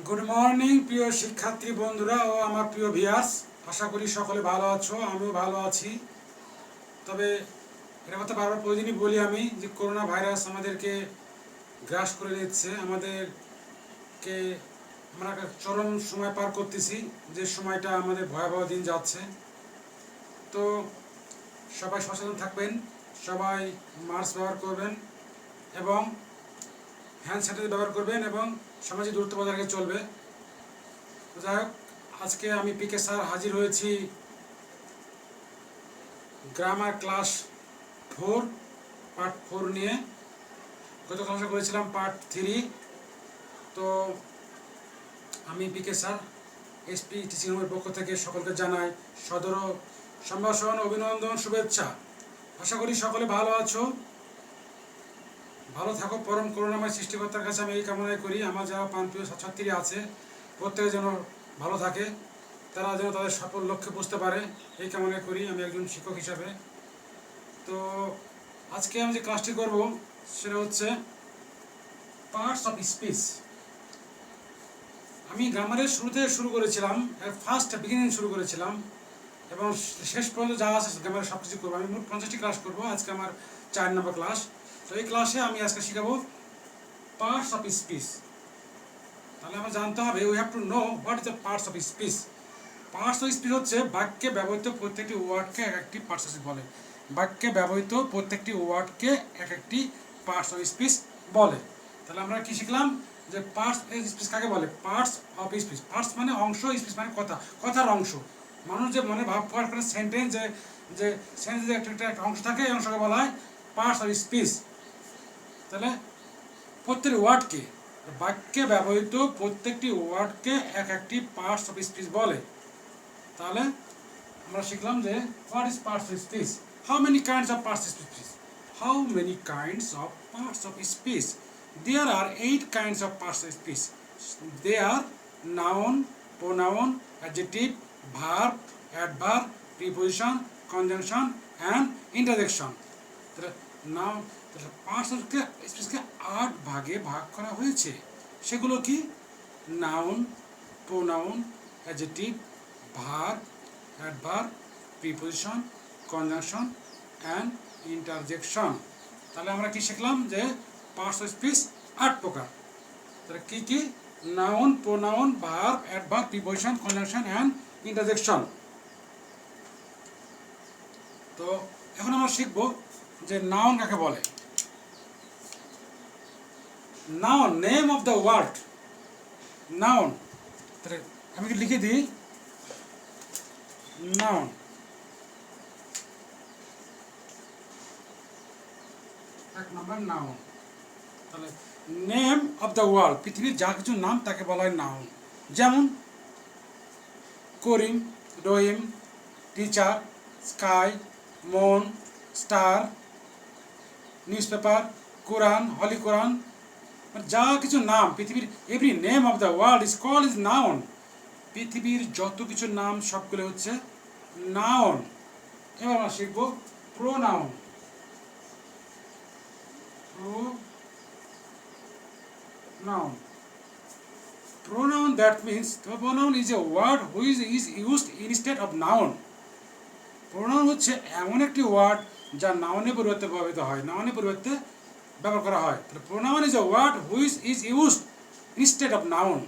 Good morning প্রিয় শিক্ষার্থী বন্ধুরা ও আমার প্রিয় ভিউয়ার্স, আশা করি সকলে ভালো আছো, আমিও ভালো আছি। তবে এটা কথা বারবার প্রতিদিনই বলি আমি যে করোনা ভাইরাস আমাদেরকে গ্রাস করে নিচ্ছে, আমাদেরকে আমরা একটা চরম সময় পার করতেছি, যে সময়টা আমাদের ভয়াবহ দিন যাচ্ছে। তো সবাই সচেতন থাকবেন, সবাই মাস্ক ব্যবহার করবেন এবং হ্যান্ড স্যানিটাইজার ব্যবহার করবেন এবং সামাজিক দূরত্ব বজায় রেখে চলবে। যাই হোক, আজকে আমি পিকে স্যার হাজির হয়েছি গ্রামার ক্লাস 4 পার্ট 4 নিয়ে। গত ক্লাসে করেছিলাম পার্ট 3। তো আমি পিকে স্যার এসপি টিচিং রুমের পক্ষ থেকে সকলকে জানাই সদর সম্ভাষণ, অভিনন্দন, শুভেচ্ছা। আশা করি সকলে ভালো আছো, ভালো থাকো। পরম করুণাময় সৃষ্টিকর্তার কাছে আমি এই কামনাই করি আমার যারা প্রাণপ্রিয় ছাত্রছাত্রী আছে প্রত্যেকে যেন ভালো থাকে, তারা যেন তাদের সফল লক্ষ্যে বুঝতে পারে, এই কামনা করি আমি একজন শিক্ষক হিসাবে। তো আজকে আমি যে ক্লাসটি করব সেটা হচ্ছে পার্টস অফ স্পিচ। আমি গ্রামারের শুরুতে শুরু করেছিলাম, ফার্স্ট বিগিনিং শুরু করেছিলাম এবং শেষ পর্যন্ত যা আছে গ্রামারের সব কিছু করবো। আমি মোট 50টি ক্লাস করবো, আজকে আমার 4 নম্বর ক্লাস। তো এই ক্লাসে আমি আজকে শেখাবো পার্টস অফ স্পিচ। তাহলে আমরা জানতে হবে, we have to know what is the parts of speech. Parts of speech হচ্ছে বাক্যে ব্যবহৃত প্রত্যেকটি ওয়ার্ডকে এক একটি পার্টস অফ স্পিচ বলে। বাক্যে ব্যবহৃত প্রত্যেকটি ওয়ার্ডকে এক একটি পার্টস অফ স্পিচ বলে। তাহলে আমরা কি শিখলাম যে পার্টস অফ স্পিচ কাকে বলে? Parts of speech. পার্টস মানে অংশ, স্পিচ মানে কথা, কথার অংশ। মানুষ যে মনে ভাব প্রকাশ করে সেন্টেন্স, যে সেন্টেন্সে একটা অংশ থাকে, এই অংশকে বলা হয় পার্টস অফ স্পিচ। তাহলে প্রত্যেকটি ওয়ার্ডকে, বাক্যে ব্যবহৃত প্রত্যেকটি ওয়ার্ডকে এক একটি পার্টস অফ স্পিচ বলে। তাহলে আমরা শিখলাম যে what is parts of speech, how many kinds of parts of speech, how many kinds of parts of speech. There are 8 kinds of parts of speech. They are noun, pronoun, adjective, verb, adverb, preposition, conjunction and interjection. Noun parts of স্পিচকে 8 ভাগে ভাগ করা হয়েছে। সেগুলো কি? Noun, pronoun, adjective, verb, adverb, preposition, conjunction and interjection. তাহলে আমরা কি শিখলাম যে পার্টস অফ স্পিচ 8 প্রকার। তাহলে কি কি? Noun, pronoun, verb, adverb, preposition, conjunction and interjection. তো এখন আমরা শিখব যে নাউন কাকে বলে। Noun, name of the word. Noun, তাহলে আমি লিখে দিই নাউন। এক নম্বর নাউন। তাহলে নেম অফ দ্য ওয়ার্ল্ড, পৃথিবীর যা কিছু নাম তাকে বলা হয় নাউন। যেমন Karim, Rahim, teacher, sky, moon, star, newspaper, Quran, holy Quran, যা কিছু নাম পৃথিবীর, every name of the world is called is noun. পৃথিবীর যত কিছু নাম সবগুলো হচ্ছে নাউন। এবার আমরা শিখব pronoun. Pronoun. Pronoun, that means the pronoun is a word which is used instead of noun. Pronoun হচ্ছে এমন একটি ওয়ার্ড যা নাউনের পরিবর্তে ব্যবহৃত হয়, নাউনের পরিবর্তে ব্যবহার করা হয়। Pronoun is a word which is used instead of noun.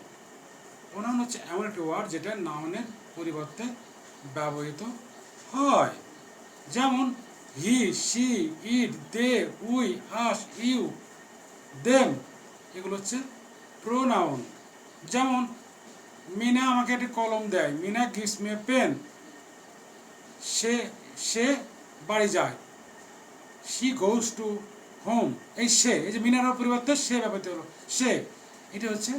Pronoun হচ্ছে এমন একটি ওয়ার্ড যেটা নাউনের পরিবর্তে ব্যবহৃত হয়। যেমন he, she, it, they, we, us, you, them, এগুলো হচ্ছে প্রোনাউন। যেমন মিনা আমাকে একটি কলম দেয়, Mina gives me a pen. সে বাড়ি যায়, শি গোজ টু হোম। এই সে, এই যে মিনার পরিবর্তে সে ব্যবহৃত হলো, সে, এটি হচ্ছে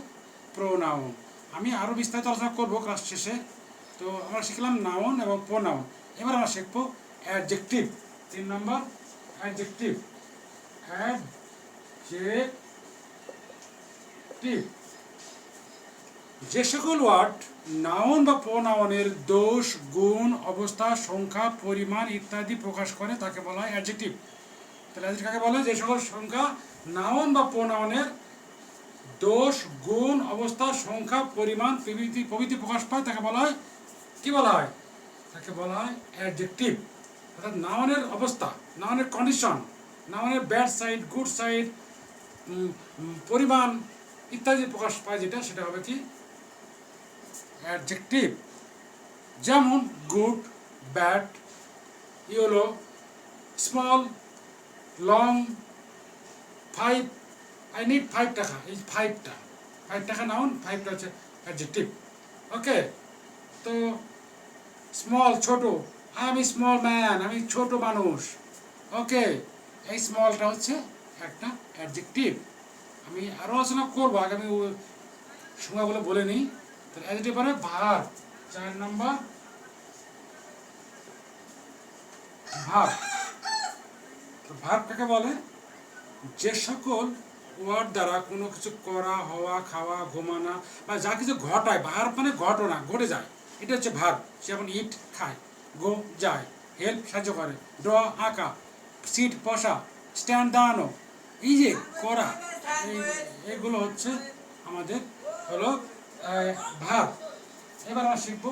প্রোনাউন। আমি আরও বিস্তারিত আলোচনা করবো ক্লাস শেষে। তো আমরা শিখলাম নাউন এবং প্রোনাউন। এবার আমরা শিখবো অ্যাডজেক্টিভ। 3 নম্বর অ্যাডজেক্টিভ। অ্যাডজেক্টিভ, যে সকল ওয়ার্ড নাউন বা প্রোনাউনের দোষ, গুণ, অবস্থা, সংখ্যা, পরিমাণ ইত্যাদি প্রকাশ করে তাকে বলা হয় অ্যাডজেক্টিভ। তাহলে অ্যাডজেক্টিভ কাকে বলে? যে সকল সংখ্যা নাউন বা প্রোনাউনের দোষ, গুণ, অবস্থা, সংখ্যা, পরিমাণ প্রভৃতি প্রভৃতি প্রকাশ পায় তাকে বলা হয় কি বলা হয়? তাকে বলা হয় অ্যাডজেক্টিভ। অর্থাৎ নাউনের অবস্থা, নাউনের কন্ডিশন, নাউনের ব্যাড সাইড, গুড সাইড, পরিমাণ ইত্যাদি প্রকাশ পায় যেটা, সেটা হবে কি? অ্যাডজেক্টিভ। যেমন good, bad, yellow, small, long, 5, I need 5 টাকা, এই 5 টাকা নাউন, 5টা হচ্ছে অ্যাডজেক্টিভ। ওকে, তো স্মল ছোট, আমি স্মল ম্যান, আমি ছোট মানুষ। ওকে, এই স্মলটা হচ্ছে একটা অ্যাডজেক্টিভ। আমি আরও আলোচনা করবো, আগে আমি সংজ্ঞাগুলো বলে নিই। তাহলে অ্যাডজেক্টিভ মানে ভার্ব। 4 নম্বর ভার্ব। ভার্ব কাকে বলে? যে সকল ওয়ার্ড দ্বারা কোনো কিছু করা, হওয়া, খাওয়া, ঘুমানো বা যা কিছু ঘটায়, ভার্ব মানে ঘটনা, ঘটে যায়, এটা হচ্ছে ভার্ব। যেমন ইট খায়, গো যায়, হেল্প সাহায্য করে, ড্র আঁকা, সিট বসা, স্ট্যান্ড দাঁড়ানো, এই যে করা, এইগুলো হচ্ছে আমাদের হলো ভার্ব। এবার আমরা শিখবো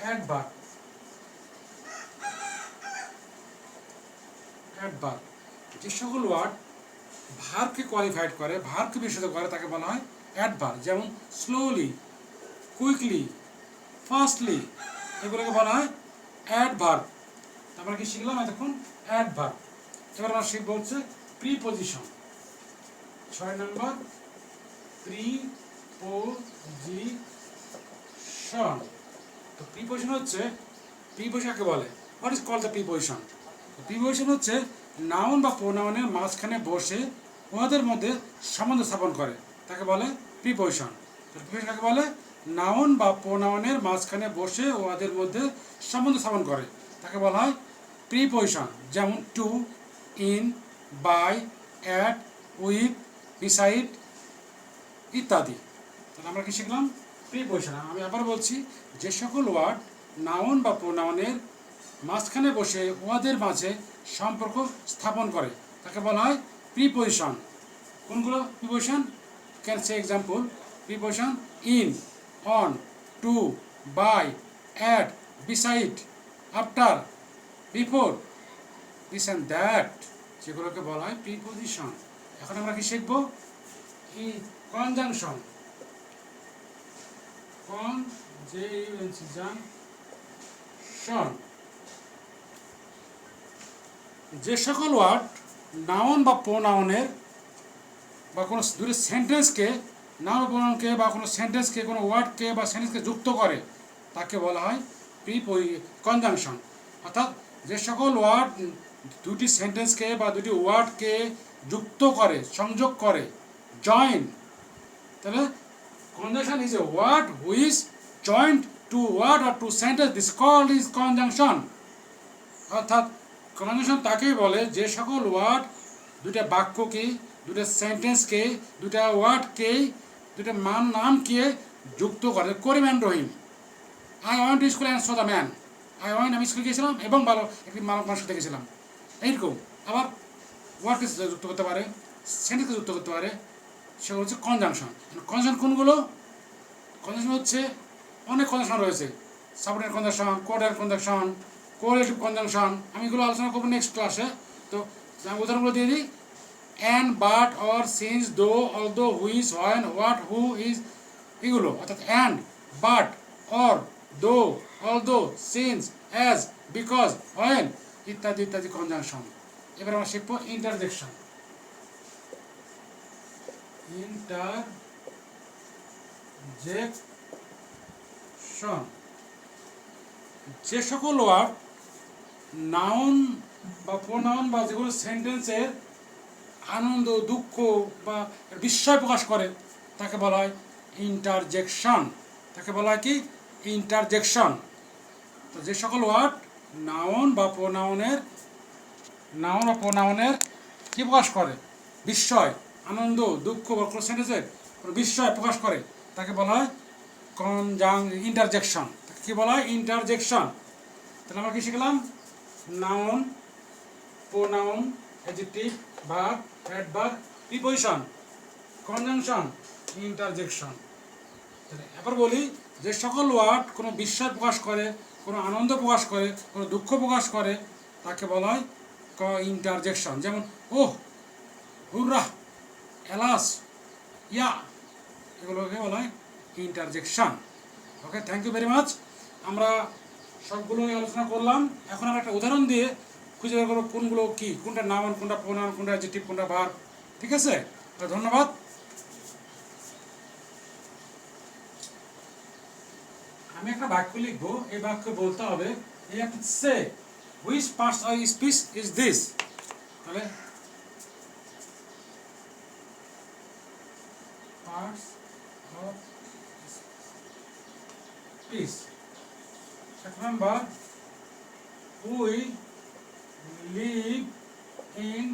অ্যাডভার্ব। অ্যাডভার্ব যে সকল ওয়ার্ড ভার্বকে কোয়ালিফাইড করে, ভার্বকে বিশেষিত করে, তাকে বলা হয় অ্যাডভার্ব। যেমন স্লোলি, কুইকলি, ফাস্টলি, এগুলোকে বলা হয় অ্যাডভার্ব। আমরা কি শিখলাম এতক্ষণ? অ্যাডভার্ব। এবার আমরা শিখবো হচ্ছে প্রিপজিশন। 6 নম্বর প্রিপজিশন। তো প্রিপজিশন হচ্ছে, প্রিপজিশন কাকে বলে? What is called the preposition? Preposition হচ্ছে নাউন বা প্রোনাউনের মাঝখানে বসে ওদের মধ্যে সম্বন্ধ স্থাপন করে, তাকে বলে প্রিপজিশন। প্রিপজিশন কাকে বলে? নাউন বা প্রোনাউনের মাঝখানে বসে ওদের মধ্যে সম্বন্ধ স্থাপন করে, তাকে বলা হয় প্রিপজিশন। যেমন to, in, by, at, with, beside ইত্যাদি। তাহলে আমরা কি শিখলাম? প্রিপজিশন। আমি আবার বলছি, যে সকল ওয়ার্ড নাউন বা প্রোনাউনের মাঝখানে বসে ওদের মাঝে সম্পর্ক স্থাপন করে, তাকে বলা হয় প্রিপজিশন। কোনগুলো preposition? Can say example. Preposition in, on, to, by, at, beside, after, before, this and that, যেগুলোকে বলা হয় প্রিপজিশন। এখন আমরা কি শিখবো? এই কনজাংশন। কনজাংশন যে সকল ওয়ার্ড নাউন বা প্রোনাউনের বা কোনো দুটি সেন্টেন্সকে, নাউন বা প্রোনাউনকে বা কোনো সেন্টেন্সকে, কোনো ওয়ার্ডকে বা সেন্টেন্সকে যুক্ত করে, তাকে বলা হয় কনজাংশন। অর্থাৎ যে সকল ওয়ার্ড দুটি সেন্টেন্সকে বা দুটি ওয়ার্ডকে যুক্ত করে, সংযোগ করে, জয়েন। তাহলে conjunction is a word which joint two word or two sentence, this called is conjunction. অর্থাৎ কনজাংশন তাকেই বলে যে সকল ওয়ার্ড দুটা বাক্যকে, দুটা সেন্টেন্সকে, দুটা ওয়ার্ডকে, দুটা নামকে যুক্ত করে। Karim and Rahim, I went to school and so the man. I went, আমি স্কুলে গিয়েছিলাম এবং ভালো একটি মানুষ দেখেছিলাম। এইরকম আবার ওয়ার্ডকে যুক্ত করতে পারে, সেন্টেন্সকে যুক্ত করতে পারে, সেগুলো হচ্ছে কনজাংশন। কনজাংশন কোনগুলো? কনজাংশন হচ্ছে অনেক কনজাংশন রয়েছে। Subordinate conjunction, coordinate conjunction, correlative conjunction, আমি এগুলো আলোচনা করবো নেক্সট ক্লাসে। তো আমি উদাহরণগুলো দিয়ে দিই। অ্যান্ড, বাট, অর, সিন্স, দো, although, which, when, what, who, is, এগুলো। অর্থাৎ অ্যান্ড, বাট, অর, দো, although, since, as, because, when ইত্যাদি ইত্যাদি কনজাংশন। এবার আমরা শিখবো ইন্টারজেকশন। ইন্টারজেকশন যে সকল ওয়ার্ড নাউন বা প্রোনাউন বা যেগুলো সেন্টেন্সের আনন্দ, দুঃখ বা বিস্ময় প্রকাশ করে, তাকে বলা হয় ইন্টারজেকশন। তাকে বলা হয় কি? ইন্টারজেকশন। তো যে সকল ওয়ার্ড নাউন বা প্রোনাউনের কী প্রকাশ করে? বিস্ময়, আনন্দ, দুঃখ বা কোনো সেন্টেন্সের বিস্ময় প্রকাশ করে, তাকে বলা হয় ইন্টারজেকশন। কি বলা হয়? ইন্টারজেকশন। তাহলে আমরা কি শিখলাম? Noun, pronoun, adjective, verb, adverb, preposition, conjunction, interjection. এবার বলি যে সকল ওয়ার্ড কোনো বিস্ময় প্রকাশ করে, কোনো আনন্দ প্রকাশ করে, কোনো দুঃখ প্রকাশ করে তাকে বলা হয় ইন্টারজেকশন। যেমন ওহ, হুররা, এলাস, ইয়া, এগুলোকে বলা হয় interjection. Okay, thank you very much. আমরা সবগুলো আলোচনা করলাম। এখন আমরা একটা উদাহরণ দিয়ে খুঁজে বের করবো কোনগুলো কী, কোনটা নাউন, কোনটা প্রোনাউন, কোনটা অ্যাডজেক্টিভ, কোনটা ভার্ব। ঠিক আছে, ধন্যবাদ। আমি একটা বাক্য লিখবো, এই বাক্য বলতে হবে এই একটা say which parts of speech is this. তাহলে পার্টস অফ স্পিচ। এক number, we live in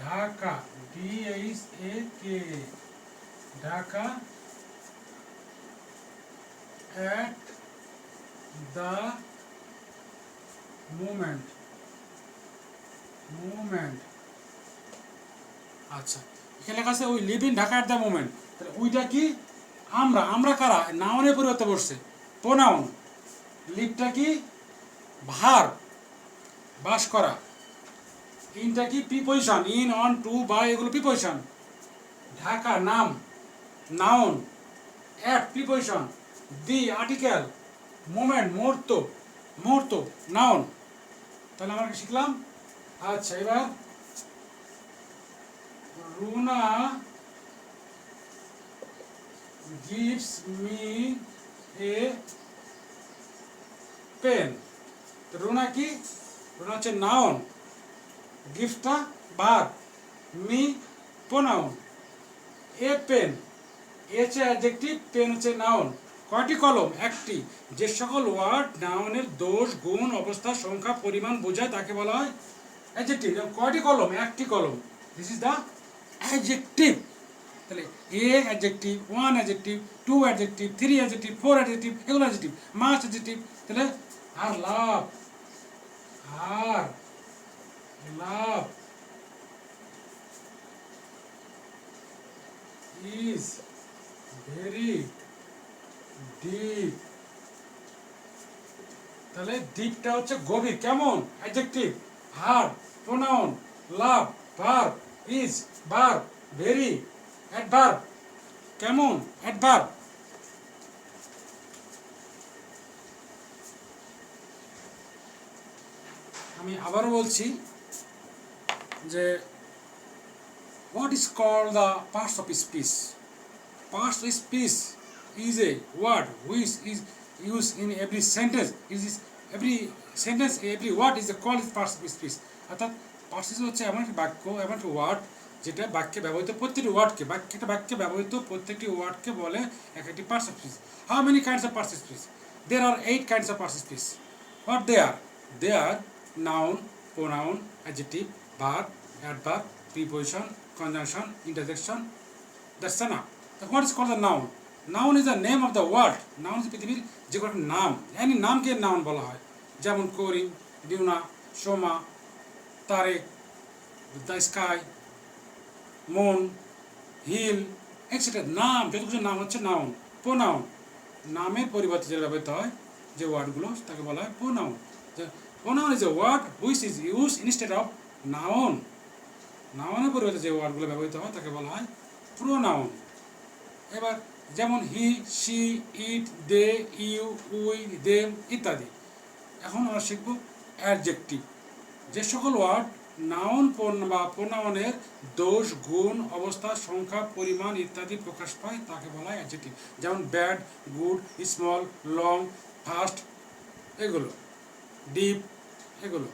Dhaka, DHAK, Dhaka at the moment। আচ্ছা, এখানে লেখা আছে we live in Dhaka at the moment. তাহলে উইটা কি? আমরা কারা? নাউনের পরিবর্তে বসছে প্রোনাউন। লিভটা কি? ভার্ব, বাস করা। ইনটা কি? Preposition, in, on, to, by, এগুলো প্রিপজিশন। ঢাকা নাম, noun. At preposition. The article. Moment মুহূর্ত নাউন। তাহলে আমরা কি শিখলাম? আচ্ছা, এবার Runa gives me a pen। তো রুনা কি? রুনা হচ্ছে নাউন, গিফটটা verb, me pronoun. A pen, a হচ্ছে অ্যাডজেক্টিভ, পেন হচ্ছে নাউন। কয়টি কলম? একটি। যে সকল ওয়ার্ড নাউনের দোষ, গুণ, অবস্থা, সংখ্যা, পরিমাণ বোঝায় তাকে বলা হয় অ্যাডজেক্টিভ। কয়টি কলম? একটি কলম। This is the adjective. তাহলে a adjective, one adjective, two adjective, three adjective, four adjective, এগুলো অ্যাডজেক্টিভ। Must adjective. তাহলে আর লাভ, আর লাভ is very deep। তাহলে ডিপটা হচ্ছে গভীর। কেমন? Adjective. Hard, pronoun. Love, verb. Is, verb. Very, adverb. কেমন? অ্যাডভার্ব। আমি আবারও বলছি যে what is called the parts of speech? Parts of speech is a word which is used in every sentence. Every sentence, every word is called parts of speech. অর্থাৎ parts হচ্ছে এমন একটি বাক্য, এমন একটি ওয়ার্ড যেটা বাক্যে ব্যবহৃত প্রত্যেকটি ওয়ার্ডকে, একটা বাক্যে ব্যবহৃত প্রত্যেকটি ওয়ার্ডকে বলে এক একটি parts of speech. How many kinds of parts of speech? There are 8 kinds of parts of speech. What they are? They are noun, pronoun, adjective, verb, adverb, preposition, conjunction, interjection. That's enough. So what is called the noun? Noun is the name of the word. Noun is পৃথিবীর যে কোনো নাম, any নামকে noun বলা হয়। যেমন করিম, ডিউনা, Soma, Tareq, the sky, moon, hill, etcetera. নাম, যত কিছু নাম হচ্ছে নাউন। প্রোনাউন, নামের পরিবর্তে যেটা ব্যবহৃত হয় যে ওয়ার্ডগুলো তাকে বলা হয় pronoun. Pronoun is a word which is use instead of noun. নাউনের পরিবর্তে যে ওয়ার্ডগুলো ব্যবহৃত হয় তাকে বলা হয় প্রোনাউন। এবার যেমন he, she, it, they, you, we, them ইত্যাদি। এখন আমরা শিখব অ্যাডজেক্টিভ। যে সকল ওয়ার্ড নাউন বা প্রোনাউনের দোষ, গুণ, অবস্থা, সংখ্যা, পরিমাণ ইত্যাদি প্রকাশ পায় তাকে বলা হয় অ্যাডজেক্টিভ। যেমন bad, good, small, long, fast, এগুলো ডিপ, এগুলো।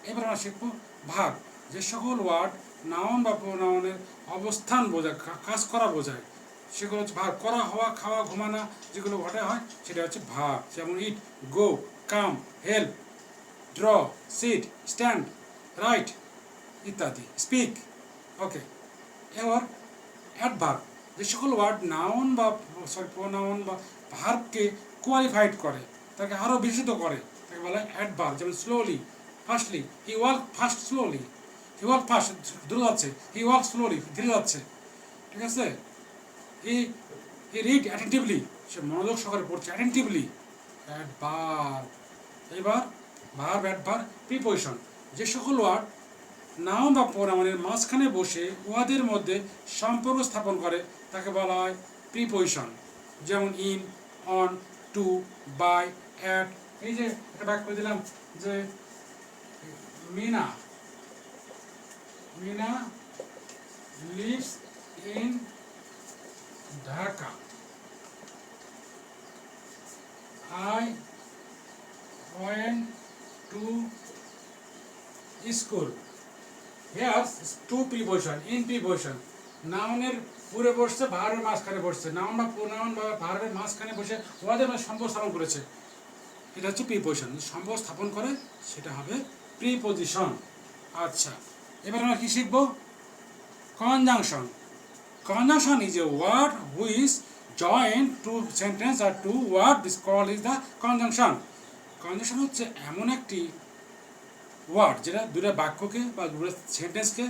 এবার আমরা শিখব ভার্ব। যে সকল ওয়ার্ড নাউন বা প্রোনাউনের অবস্থান বোঝায়, কাজ করা বোঝায়, সেগুলো হচ্ছে ভার্ব। করা, হওয়া, খাওয়া, ঘুমানো, যেগুলো ঘটে হয় সেটা হচ্ছে ভার্ব। যেমন eat, go, come, help, draw, sit, stand, write ইত্যাদি, স্পিক। ওকে, এবার অ্যাডভার্ব। যে সকল ওয়ার্ড নাউন বা প্রোনাউন বা ভার্বকে কোয়ালিফাইড করে, তাকে আরও বিস্তৃত করে, তাকে বলা হয় অ্যাডভার্ব। যেমন স্লোলি, ফাস্টলি, হি ওয়াক ফাস্ট স্লোলি, হি ওয়াক ফাস্ট দ্রুত যাচ্ছে, হি ওয়াক স্লোলি ধীরে যাচ্ছে। ঠিক আছে? হি হি রিড অ্যাটেন্টিভলি, সে মনোযোগ সহকারে পড়ছে অ্যাটেন্টিভলি। অ্যাডভার্ব, এবার ভার্ব অ্যাডভার্ব প্রিপোজিশন, যে সকল ওয়ার্ড নাউন বা প্রোনাউনের মাঝখানে বসে উহাদের মধ্যে সম্পর্ক স্থাপন করে তাকে বলা হয় প্রিপোজিশন। যেমন in, on, to, by, at. এই যে একটা বাক্য দিলাম যে Meena Meena lives in Dhaka, I went to school. Here is two preposition, in preposition. নাউনের পুরে বসছে, ভার্বের মাঝখানে বসছে। নাউন বা প্রোনাউন বা ভার্বের মাঝখানে বসে ওদের মানে সম্পর্ক স্থাপন করেছে, এটা হচ্ছে প্রিপোজিশন। সম্পর্ক স্থাপন করে সেটা হবে প্রিপোজিশন। আচ্ছা, এবার আমরা কি শিখবো? Conjunction. Conjunction is a word which join two sentence or two word. This called is the conjunction. Conjunction হচ্ছে এমন একটি ওয়ার্ড যেটা দুটো বাক্যকে বা দুটো সেন্টেন্সকে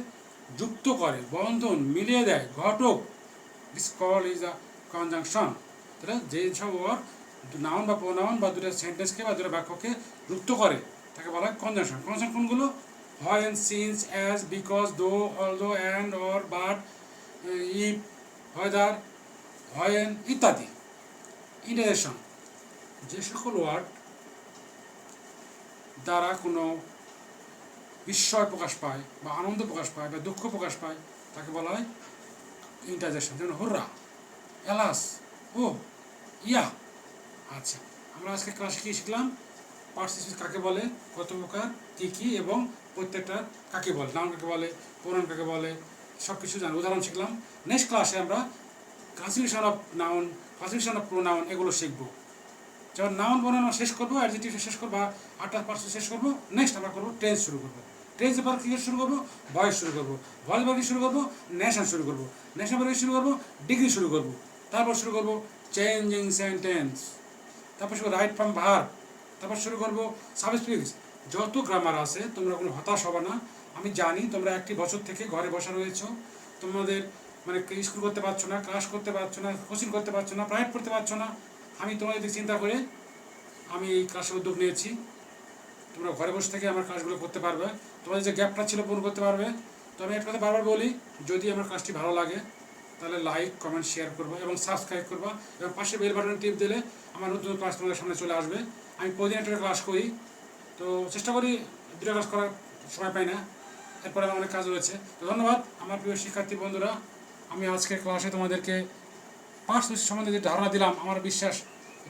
যুক্ত করে, বন্ধন মিলিয়ে দেয়, ঘটক। This call is a conjunction. তাহলে যে সব ওয়ার্ড নাউন বা প্রোনাউন বা দুটো সেন্টেন্সকে বা দুটো বাক্যকে যুক্ত করে তাকে বলা হয় কনজাংশন। কনজাংশন কোনগুলো? when, since, as, because, though, although, and, or, but, if, whether, when ইত্যাদি। ইন্টারজেকশন, যে সকল ওয়ার্ড দ্বারা কোনো বিস্ময় প্রকাশ পায় বা আনন্দ প্রকাশ পায় বা দুঃখ প্রকাশ পায় তাকে বলা হয় ইন্টারজেকশন। যেমন হুররা, এলাস, ও, ইয়া। আচ্ছা, আমরা আজকে ক্লাসে কি শিখলাম? পার্টিসিপেন্ট কাকে বলে, কত প্রকার, কী কী, এবং প্রত্যেকটা কাকে বলে, নাউন কাকে বলে, প্রোনাউন কাকে বলে, সব কিছু জানি, উদাহরণ শিখলাম। নেক্সট ক্লাসে আমরা classification of noun, classification of pronoun এগুলো শিখবো। যেমন নাউন প্রোনাউন শেষ করবো, অ্যাডজেক্টিভ শেষ করবো, 8% শেষ করবো। নেক্সট আমরা করবো টেন্স শুরু করবো। টেন্সের পর কী শুরু করবো? ভয়েস শুরু করবো। ভয়েস পর কি শুরু করবো? নেশন শুরু করবো। নেশন পর কি শুরু করবো? ডিগ্রি শুরু করবো। তারপর শুরু করবো চেঞ্জিং সেন্টেন্স। তারপর শুরু রাইট ফ্রম ভার্ব। তারপর শুরু করবো সাবস্টিটিউটস। যত গ্রামার আছে তোমরা কোনো হতাশ হবে না। আমি জানি তোমরা একটি বছর থেকে ঘরে বসা রয়েছো, তোমাদের মানে স্কুল করতে পারছো না, ক্লাস করতে পারছো না, কোচিং করতে পারছো না, প্রাইভেট করতে পারছো না। আমি তোমাদের দিক চিন্তা করে আমি এই ক্লাসের উদ্যোগ নিয়েছি। তোমরা ঘরে বসে থেকে আমার ক্লাসগুলো করতে পারবে, তোমাদের যে গ্যাপটা ছিল পূরণ করতে পারবে। তো আমি একটা কথা বারবার বলি, যদি আমার ক্লাসটি ভালো লাগে তাহলে লাইক, কমেন্ট, শেয়ার করবা এবং সাবস্ক্রাইব করবা, এবং পাশে বেল বাটন টিপ দিলে আমার নতুন ক্লাস তোমাদের সামনে চলে আসবে। আমি প্রতিদিন একটা ক্লাস করি, তো চেষ্টা করি দুটো ক্লাস করার সময় পাই না, এরপরে আমার অনেক কাজ রয়েছে। তো ধন্যবাদ আমার প্রিয় শিক্ষার্থী বন্ধুরা। আমি আজকের ক্লাসে তোমাদেরকে পার্টস সম্বন্ধে যে ধারণা দিলাম, আমার বিশ্বাস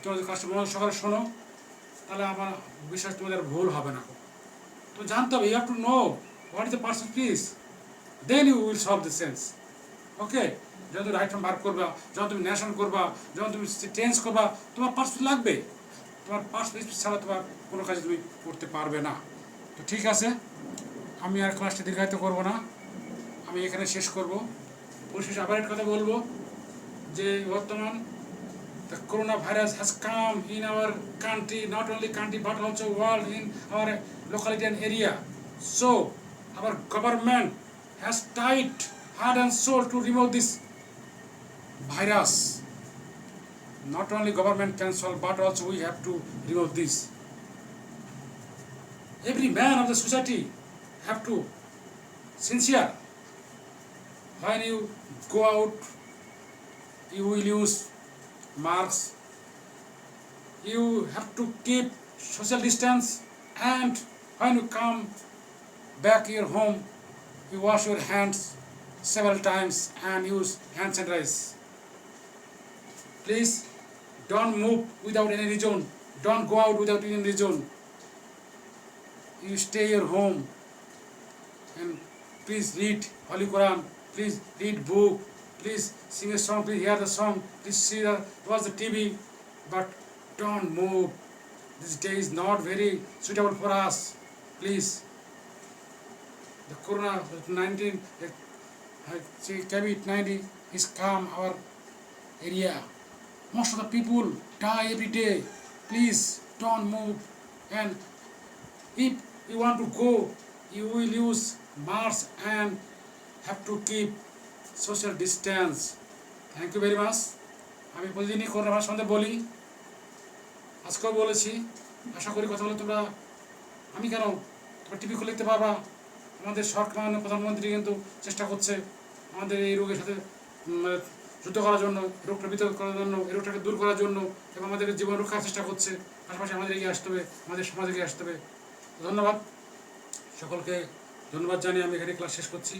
তোমাদের ক্লাসটি মনোযোগ সহকারে শোনো, তাহলে আমার বিশ্বাস তোমাদের ভুল হবে না। তো জানতে হবে, you have to know what is the parts please, then you will solve the sense. Okay, যখন তুমি রাইট ফ্রম ভার্ব করবা, যখন তুমি নেশন করবা, যখন তুমি টেন্স করবা, তোমার পার্টস লাগবে। তোমার পার্টস ছাড়া তোমার কোনো কাজ তুমি করতে পারবে না। তো ঠিক আছে, আমি আর ক্লাসটি দীর্ঘায়িত করবো না, আমি এখানে শেষ করবো। পরিশেষে আবার একটা কথা বলবো যে বর্তমান the coronavirus has come in our country, not only country but also world, in our locality and area. So our government has tried hard and soul to remove this virus. Not only government can solve, but also we have to remove this. Every man of the society have to sincere. When you go out, you will use marks, you have to keep social distance, and when you come back your home, you wash your hands several times and use hand sanitizer. Please don't move without any reason, don't go out without any reason. You stay your home and please read Holy Quran, please read book, please sing a song, please hear the song, please watch the TV, but don't move. This day is not very suitable for us. Please. The COVID-19, COVID-19 is come our area. Most of the people die every day. Please don't move. And if you want to go, you will use masks and have to keep social distance. Thank you very much. আমি প্রতিদিনই corona virus সম্বন্ধে বলি, আজকেও বলেছি। আশা করি কথা বলে তোমরা, আমি কেন, তোমরা টিভি খুলে দেখতে পারবা আমাদের সরকার মাননীয় প্রধানমন্ত্রী কিন্তু চেষ্টা করছে আমাদের এই রোগের সাথে যুদ্ধ করার জন্য, রোগটা বিতরণ করার জন্য, এই রোগটাকে দূর করার জন্য, এবং আমাদের জীবন রক্ষার চেষ্টা করছে। পাশাপাশি আমাদের এগিয়ে আসতে হবে, আমাদের সমাজ এগিয়ে আসতে হবে। ধন্যবাদ সকলকে, ধন্যবাদ জানিয়ে আমি এখানে ক্লাস শেষ করছি।